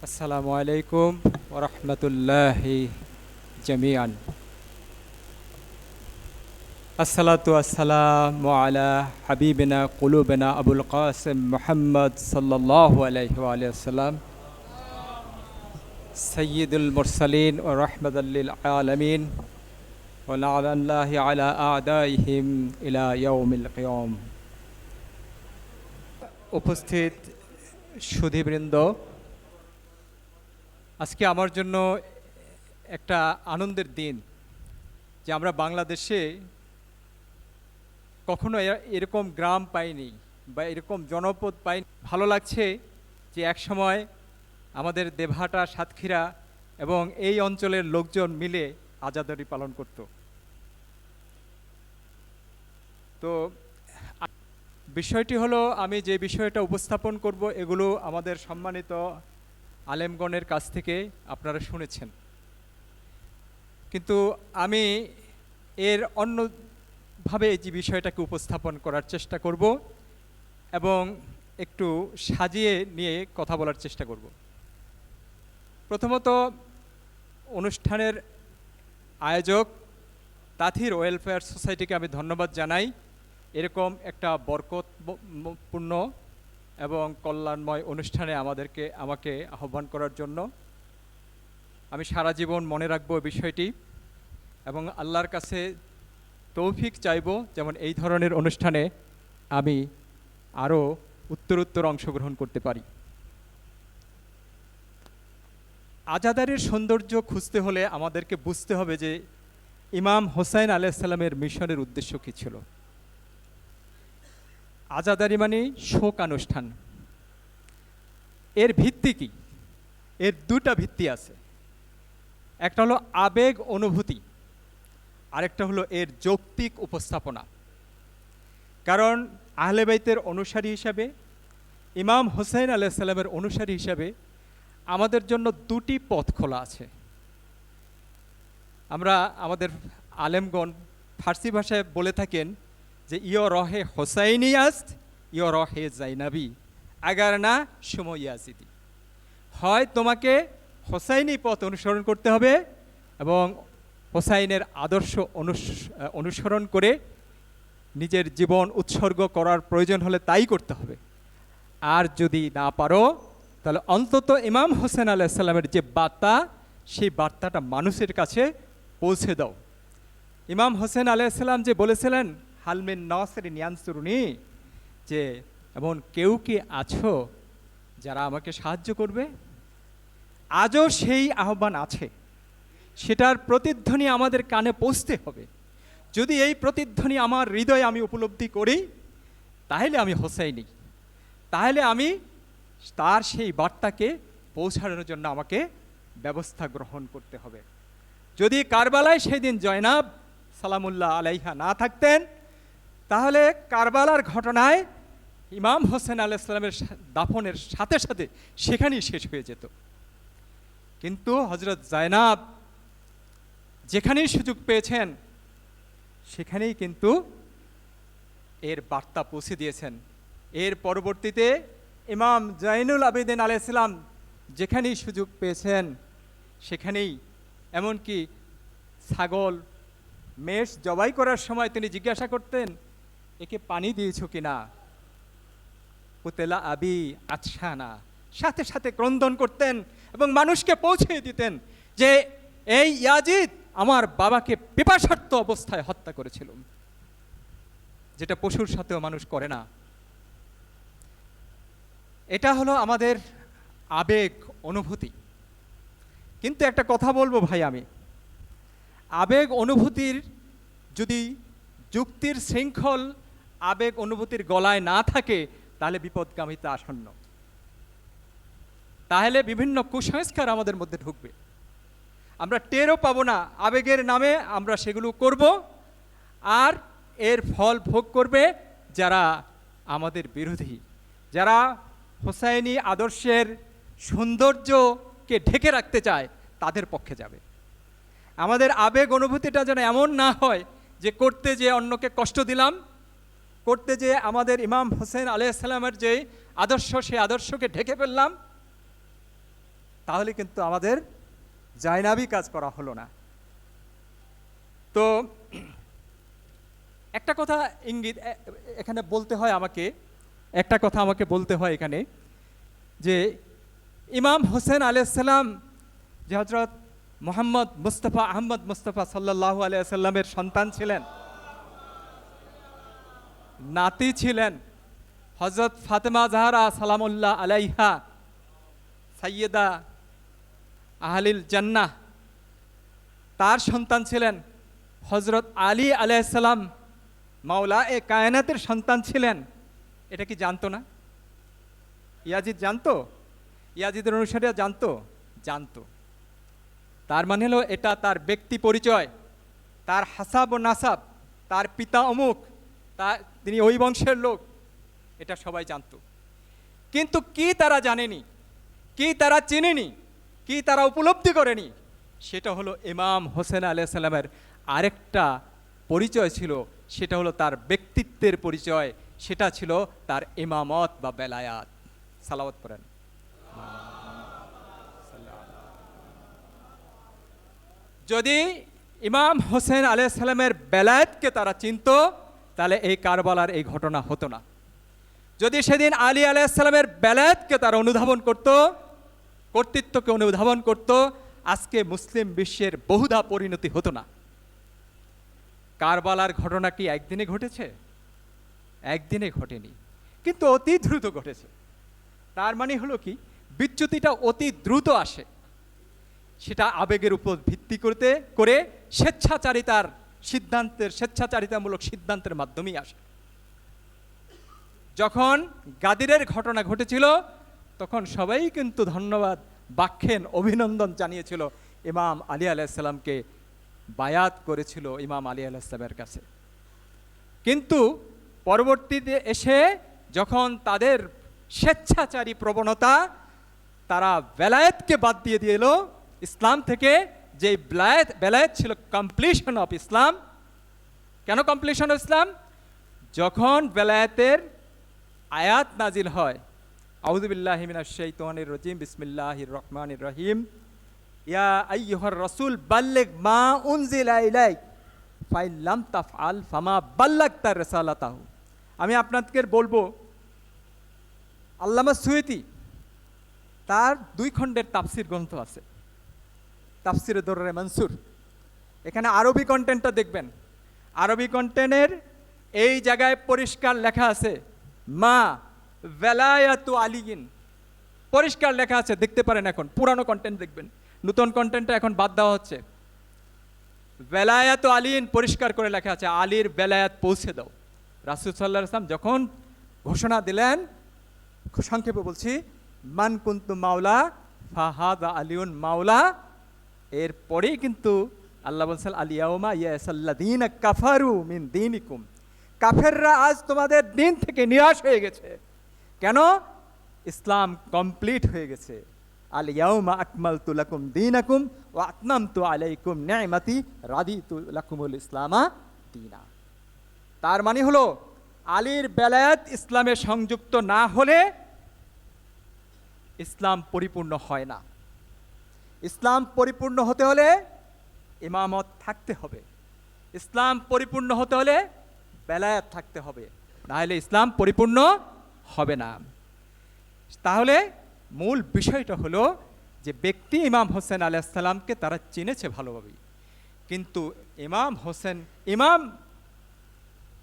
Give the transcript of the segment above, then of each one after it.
আসসালামু আলাইকুম ওয়া রাহমাতুল্লাহি জামিআন। আসসালাতু ওয়াসসালামু আলা হাবিবিনা কুলুবিনা আবুল কাসিম মুহাম্মদ সাল্লাল্লাহু আলাইহি ওয়া আলিহি ওয়াসাল্লাম সাইয়্যিদুল মুরসালিন ওয়া রাহমাতাল লিল আলামিন ওয়া লা'নাতুল্লাহি আলা আ'দাইহিম ইলা ইয়াউমিল কিয়াম। উপস্থিত সুধীবৃন্দ, আজকে আমার জন্য একটা আনন্দের দিন যে আমরা বাংলাদেশে কখনো এরকম গ্রাম পাইনি বা এরকম জনপদ পাইনি। ভালো লাগছে যে এক সময় আমাদের দেবহাটা, সাতক্ষীরা এবং এই অঞ্চলের লোকজন মিলে আজাদী পালন করত। তো বিষয়টি হলো, আমি যে বিষয়টা উপস্থাপন করব এগুলো আমাদের সম্মানিত আলেমগণের কাছ থেকে আপনারা শুনেছেন, কিন্তু আমি এর অন্যভাবে যে বিষয়টাকে উপস্থাপন করার চেষ্টা করব এবং একটু সাজিয়ে নিয়ে কথা বলার চেষ্টা করব। প্রথমত, অনুষ্ঠানের আয়োজক তাথির ওয়েলফেয়ার সোসাইটিকে আমি ধন্যবাদ জানাই এরকম একটা বরকতপূর্ণ এবং কল্যাণময় অনুষ্ঠানে আমাকে আহ্বান করার জন্য। আমি সারা জীবন মনে রাখবো বিষয়টি এবং আল্লাহর কাছে তৌফিক চাইব যেমন এই ধরনের অনুষ্ঠানে আমি আরও উত্তরোত্তর অংশগ্রহণ করতে পারি। আজাদারির সৌন্দর্য খুঁজতে হলে আমাদেরকে বুঝতে হবে যে ইমাম হোসাইন আলাইহিস সালামের মিশনের উদ্দেশ্য কী ছিল। আজাদারি মানে শোকানুষ্ঠান। এর ভিত্তি কি? এর দুটা ভিত্তি আছে, একটা হলো আবেগ অনুভূতি, আরেকটা হলো এর যৌক্তিক উপস্থাপনা। কারণ আহলে বাইতের অনুসারী হিসাবে, ইমাম হোসেন আলাইহিস সালামের অনুসারী হিসাবে আমাদের জন্য দুটি পথ খোলা আছে। আমরা আমাদের আলেমগণ ফার্সি ভাষায় বলে থাকেন যে ইয় রহে হোসাইনি আস্ত, ইয় রহে জাইনাবি, আগার না সময় ইয়াজিদি। হয় তোমাকে হোসাইনি পথ অনুসরণ করতে হবে এবং হোসাইনের আদর্শ অনুসরণ করে নিজের জীবন উৎসর্গ করার প্রয়োজন হলে তাই করতে হবে। আর যদি না পারো তাহলে অন্তত ইমাম হোসেন আলাইহিস সালামের যে বার্তা, সেই বার্তাটা মানুষের কাছে পৌঁছে দাও। ইমাম হোসেন আলাইহিস সালাম যে বলেছিলেন হালমিন নাসিরিন ইয়ানসুরুনি, যে এমন কেউ কি আছো যারা আমাকে সাহায্য করবে? আজও সেই আহ্বান আছে, সেটার প্রতিধ্বনি আমাদের কানে পৌঁছতে হবে। যদি এই প্রতিধ্বনি আমার হৃদয়ে আমি উপলব্ধি করি, তাহলে আমি হোসাইনি, তাহলে আমি তার সেই বার্তাকে পৌঁছানোর জন্য আমাকে ব্যবস্থা গ্রহণ করতে হবে। যদি কারবালায় সেদিন জয়নাব সালামুল্লাহ আলাইহা না থাকতেন, তাহলে কারবালার ঘটনায় ইমাম হোসেন আলাইহিস সালামের দাফনের সাথে সাথে সেখানেই শেষ হয়ে যেত। কিন্তু হযরত জায়নাব যেখানেই সুযোগ পেয়েছেন সেখানেই কিন্তু এর বার্তা পৌঁছে দিয়েছেন। এর পরবর্তীতে ইমাম জাইনুল আবেদিন আলাইহিস সালাম যেখানেই সুযোগ পেয়েছেন সেখানেই, এমনকি ছাগল মেষ জবাই করার সময় তিনি জিজ্ঞাসা করতেন, একে পানি দিয়েছো কিনা? উতেলা আবি আচ্ছা না, সাথে সাথে ক্রন্দন করতেন এবং মানুষকে পৌঁছে দিতেন যে এই ইয়াজিদ আমার বাবাকে পিপাসার্ত অবস্থায় হত্যা করেছিল, যেটা পশুর সাথেও মানুষ করে না। এটা হলো আমাদের আবেগ অনুভূতি। কিন্তু একটা কথা বলবো ভাই, আমি আবেগ অনুভূতির যদি যুক্তির শৃঙ্খল আবেগ অনুভূতির গলায় না থাকে তাহলে বিপদগামিতা আসন্ন, তাহলে বিভিন্ন কুসংস্কার আমাদের মধ্যে ঢুকবে, আমরা টেরও পাবো না। আবেগের নামে আমরা সেগুলো করব, আর এর ফল ভোগ করবে যারা আমাদের বিরোধী, যারা হোসাইনি আদর্শের সৌন্দর্যকে ঢেকে রাখতে চায়, তাদের পক্ষে যাবে। আমাদের আবেগ অনুভূতিটা যেন এমন না হয় যে করতে যে অন্যকে কষ্ট দিলাম, করতে যে আমাদের ইমাম হোসেন আলাইহিস সালামের যে আদর্শ, সেই আদর্শকে ঢেকে ফেললাম। তাহলে কিন্তু আমাদের জায়নাবি কাজ করা হলো না। তো একটা কথা ইঙ্গিত এখানে বলতে হয় আমাকে, একটা কথা আমাকে বলতে হয় এখানে, যে ইমাম হোসেন আলাইহিস সালাম যে হযরত মুহাম্মদ মুস্তাফা আহমদ মুস্তাফা সাল্লাল্লাহু আলাইহি সাল্লামের সন্তান ছিলেন, নাতি ছিলেন। হযরত ফাতেমা জাহরা সালামুল্লাহ আলাইহা সাইয়্যিদা আহলিল জান্নাহ, তার সন্তান ছিলেন। হযরত আলী আলাইহিস সালাম মাওলা এ কায়নাতের সন্তান ছিলেন। এটা কি জানতো না? ইয়াজিদ জানতো? ইয়াজিদের অনুসারীরা জানতো? জানতো। তার মানে হলো এটা তার ব্যক্তি পরিচয়, তার হাসাব ও নাসাব, তার পিতা অমুক, তিনি ওই বংশের লোক, এটা সবাই জানতো। কিন্তু কি তারা জানেনি, কি তারা চেনেনি, কি তারা উপলব্ধি করেনি, সেটা হলো ইমাম হোসেন আলাইহিস সালামের আরেকটা পরিচয় ছিল, সেটা হলো তার ব্যক্তিত্বের পরিচয়, সেটা ছিল তার ইমামত বা বেলায়াত। সালাওয়াত পড়েন। যদি ইমাম হোসেন আলাইহিস সালামের বেলায়েতকে তারা চিনত, তাহলে এই কারবালার এই ঘটনা হতো না। যদি সেদিন আলী আলাইহিস সালামের বেলায়েতকে তারা অনুধাবন করত, কর্তৃত্বকে অনুধাবন করত, আজকে মুসলিম বিশ্বের বহুধা পরিণতি হতো না। কারবালার ঘটনা কি একদিনে ঘটেছে? একদিনে ঘটেনি, কিন্তু অতি দ্রুত ঘটেছে। তার মানে হলো কি, বিচ্যুতিটা অতি দ্রুত আসে। সেটা আবেগের উপর ভিত্তি করে স্বেচ্ছাচারিতামূলক সিদ্ধান্তের মাধ্যমেই আসে। যখন গাদিরের ঘটনা ঘটেছিল, তখন সবাই কিন্তু ধন্যবাদ বাক্যেন, অভিনন্দন জানিয়েছিল, ইমাম আলী আলাইহিস সালামকে বায়াত করেছিল ইমাম আলী আলাইহিস সালামের কাছে। কিন্তু পরবর্তীতে এসে যখন তাদের স্বেচ্ছাচারী প্রবণতা, তারা বেলায়েতকে বাদ দিয়ে দিল ইসলাম থেকে, যে বেলায়েত ছিল কমপ্লিশন অফ ইসলাম। কেন কমপ্লিশন অফ ইসলাম? যখন বেলায়েতের আয়াত নাজিল হয়, আউযু বিল্লাহি মিনাশ শাইতানির রাজিম, বিসমিল্লাহির রহমানির রহিম, ইয়া আইয়ুহার রাসূল বাল্লিগ মা উনজিলা ইলাইক ফাইন লাম তাফআল ফামা বাল্লাগতা রিসালাতাহু। আমি আপনাদেরকে বলবো, আল্লামা সুয়ুতী তার 2 খণ্ডের তাফসির গ্রন্থ আছে, তাফসিরে দুররে মনসুর। এখানে আরবি কন্টেন্টটা দেখবেন। আরবি কন্টেন্টের এই জায়গায় পরিষ্কার লেখা আছে মা ওয়ালায়াতু আলিয়িন, পরিষ্কার লেখা আছে, দেখতে পারেন। এখন পুরানো কন্টেন্ট দেখবেন, নতুন কন্টেন্টটা এখন বাদ দেওয়া হচ্ছে। ওয়ালায়াতু আলিয়িন পরিষ্কার করে লেখা আছে, আলীর বেলায়াত পৌঁছে দাও। রাসূল সাল্লাল্লাহু আলাইহি ওয়াসাল্লাম যখন ঘোষণা দিলেন, সংক্ষেপে বলছি, মান কুনতু মাওলা ফাহাদা আলিউন মাওলা, এরপরেই কিন্তু আল্লাহ বলছেন আলিয়াউমা ইয়াসাল্লাযীনা কাফারু মিন দীনিকুম, কাফেররা আজ তোমাদের দিন থেকে নিরাশ হয়ে গেছে। কেন? ইসলাম কমপ্লিট হয়ে গেছে। আলিয়াউমা আকমালতু লাকুম দীনাকুম ওয়া আতমামতু আলাইকুম নি'মাতি রাদিতু লাকুমুল ইসলামা দীনা। তার মানে হলো আলীর বেলায়েত ইসলামে সংযুক্ত না হলে ইসলাম পরিপূর্ণ হয় না। ইসলাম পরিপূর্ণ হতে হলে ইমামত থাকতে হবে, ইসলাম পরিপূর্ণ হতে হলে বেলায়েত থাকতে হবে, না হলে ইসলাম পরিপূর্ণ হবে না। তাহলে মূল বিষয়টা হলো যে ব্যক্তি ইমাম হোসেন আলাইহিস সালামকে তারা চিনেছে ভালোভাবেই, কিন্তু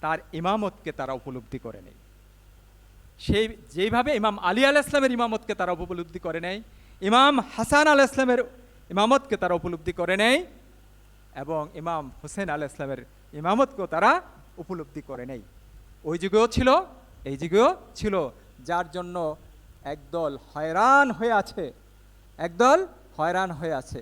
তার ইমামতকে তারা উপলব্ধি করে নেই। সেই যেইভাবে ইমাম আলী আলাইহিস সালামের ইমামতকে তারা উপলব্ধি করে নেয়, ইমাম হাসান আলাইহিস সালামের ইমামতকে তারা উপলব্ধি করে নেয়, এবং ইমাম হোসেন আলাইহিস সালামের ইমামতকেও তারা উপলব্ধি করে নেই। ওই যুগেও ছিল, এই যুগেও ছিল, যার জন্য একদল হয়রান হয়ে আছে, একদল হয়রান হয়ে আছে।